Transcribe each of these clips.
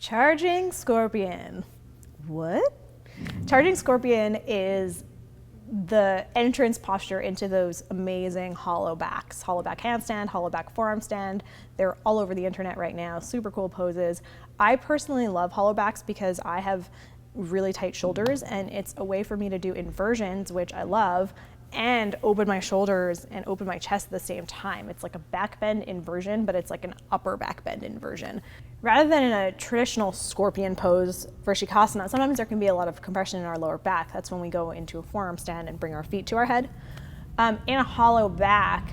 Charging scorpion. What? Charging scorpion is the entrance posture into those amazing hollowbacks. Hollowback handstand, hollowback forearm stand. They're all over the internet right now, super cool poses. I personally love hollowbacks because I have really tight shoulders and it's a way for me to do inversions, which I love, and open my shoulders and open my chest at the same time. It's like a back bend inversion, but it's like an upper back bend inversion. Rather than in a traditional scorpion pose for Shikasana, sometimes there can be a lot of compression in our lower back. That's when we go into a forearm stand and bring our feet to our head. In a hollow back,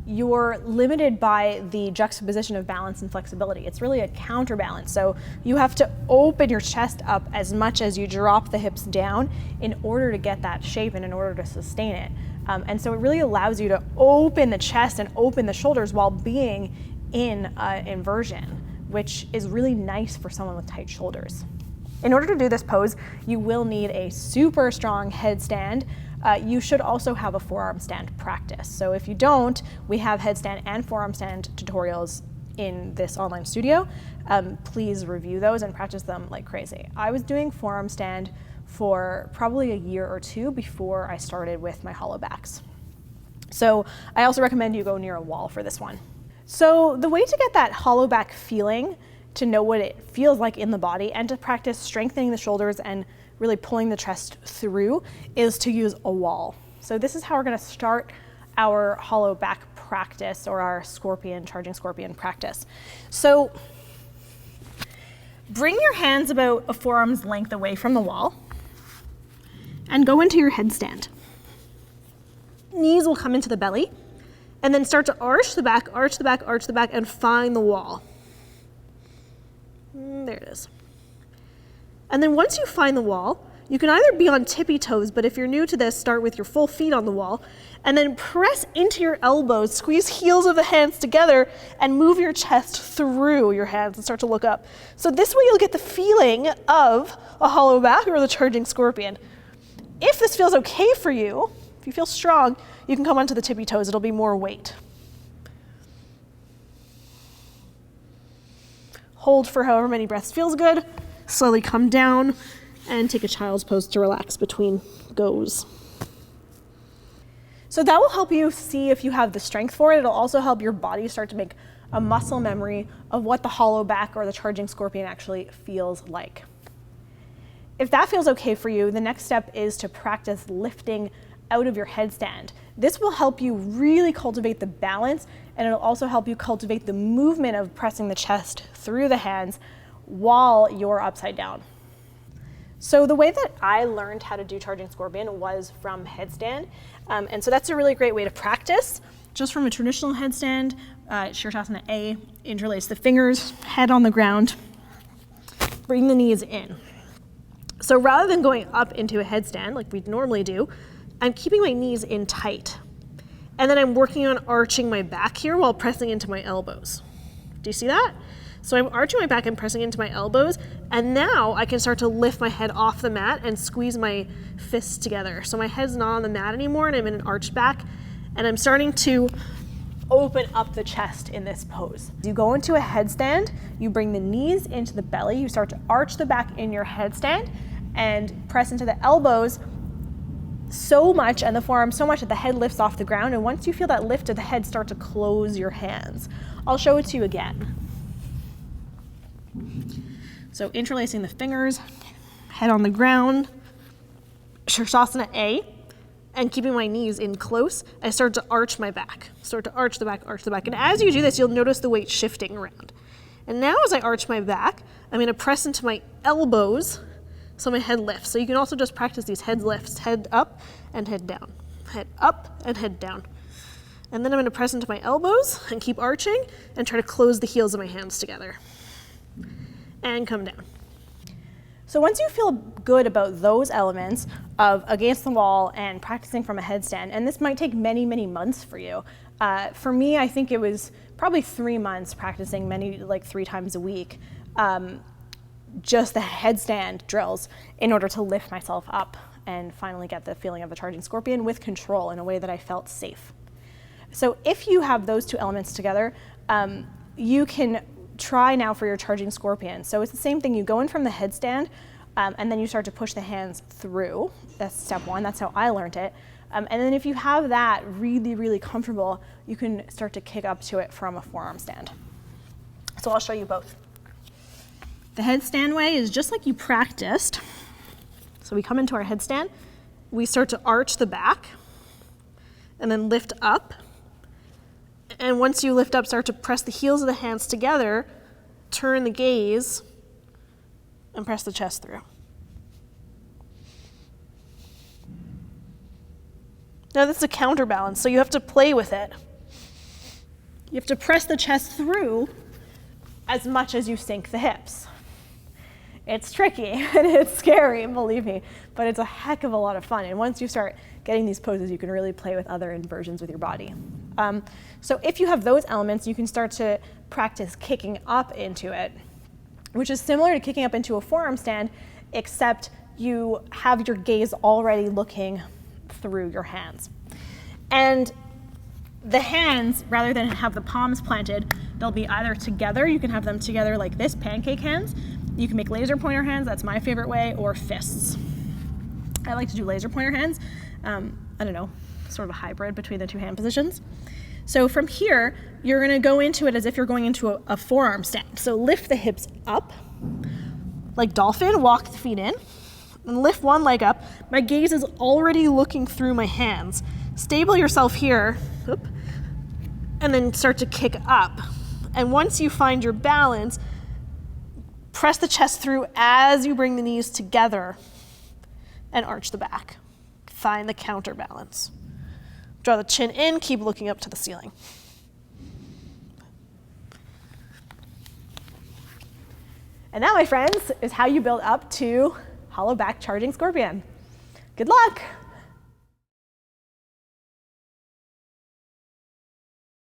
you're limited by the juxtaposition of balance and flexibility. It's really a counterbalance. So you have to open your chest up as much as you drop the hips down in order to get that shape and in order to sustain it. And so it really allows you to open the chest and open the shoulders while being in inversion, which is really nice for someone with tight shoulders. In order to do this pose, you will need a super strong headstand. You should also have a forearm stand practice. So if you don't, we have headstand and forearm stand tutorials in this online studio. Please review those and practice them like crazy. I was doing forearm stand for probably a year or two before I started with my hollowbacks. So I also recommend you go near a wall for this one. So the way to get that hollowback feeling, to know what it feels like in the body, and to practice strengthening the shoulders and really pulling the chest through, is to use a wall. So this is how we're gonna start our hollow back practice, or our scorpion, charging scorpion practice. So bring your hands about a forearm's length away from the wall and go into your headstand. Knees will come into the belly and then start to arch the back, arch the back, arch the back, and find the wall. There it is. And then once you find the wall, you can either be on tippy toes, but if you're new to this, start with your full feet on the wall, and then press into your elbows, squeeze heels of the hands together, and move your chest through your hands and start to look up. So this way you'll get the feeling of a hollow back or the charging scorpion. If this feels okay for you, if you feel strong, you can come onto the tippy toes, it'll be more weight. Hold for however many breaths feels good. Slowly come down and take a child's pose to relax between goes. So that will help you see if you have the strength for it. It'll also help your body start to make a muscle memory of what the hollow back or the charging scorpion actually feels like. If that feels okay for you, the next step is to practice lifting out of your headstand. This will help you really cultivate the balance, and it'll also help you cultivate the movement of pressing the chest through the hands while you're upside down. So the way that I learned how to do charging scorpion was from headstand. And so that's a really great way to practice. Just from a traditional headstand, Shirtasana A, interlace the fingers, head on the ground, bring the knees in. So rather than going up into a headstand like we'd normally do, I'm keeping my knees in tight. And then I'm working on arching my back here while pressing into my elbows. Do you see that? So I'm arching my back and pressing into my elbows, and now I can start to lift my head off the mat and squeeze my fists together. So my head's not on the mat anymore, and I'm in an arched back, and I'm starting to open up the chest in this pose. You go into a headstand, you bring the knees into the belly, you start to arch the back in your headstand, and press into the elbows so much, and the forearm so much, that the head lifts off the ground, and once you feel that lift of the head, start to close your hands. I'll show it to you again. So interlacing the fingers, head on the ground, Shirtasana A, and keeping my knees in close, I start to arch my back. Start to arch the back, arch the back. And as you do this, you'll notice the weight shifting around. And now as I arch my back, I'm gonna press into my elbows so my head lifts. So you can also just practice these head lifts, head up and head down, head up and head down. And then I'm gonna press into my elbows and keep arching and try to close the heels of my hands together. And come down. So once you feel good about those elements of against the wall and practicing from a headstand, and this might take many, many months for you. For me, I think it was probably 3 months practicing like 3 times a week, just the headstand drills in order to lift myself up and finally get the feeling of a charging scorpion with control in a way that I felt safe. So if you have those two elements together, you can try now for your charging scorpion. So it's the same thing. You go in from the headstand, and then you start to push the hands through. That's step one. That's how I learned it. And then if you have that really, really comfortable, you can start to kick up to it from a forearm stand. So I'll show you both. The headstand way is just like you practiced. So we come into our headstand, we start to arch the back, and then lift up. And once you lift up, start to press the heels of the hands together, turn the gaze, and press the chest through. Now this is a counterbalance, so you have to play with it. You have to press the chest through as much as you sink the hips. It's tricky and it's scary, believe me, but it's a heck of a lot of fun. And once you start getting these poses, you can really play with other inversions with your body. So if you have those elements, you can start to practice kicking up into it, which is similar to kicking up into a forearm stand, except you have your gaze already looking through your hands. And the hands, rather than have the palms planted, they'll be either together, you can have them together like this, pancake hands. You can make laser pointer hands, that's my favorite way, or fists. I like to do laser pointer hands. I don't know, sort of a hybrid between the two hand positions. So from here, you're gonna go into it as if you're going into a forearm stand. So lift the hips up, like dolphin, walk the feet in, and lift one leg up. My gaze is already looking through my hands. Stable yourself here, and then start to kick up. And once you find your balance, press the chest through as you bring the knees together and arch the back. Find the counterbalance. Draw the chin in, keep looking up to the ceiling. And that, my friends, is how you build up to Hollowback charging scorpion. Good luck.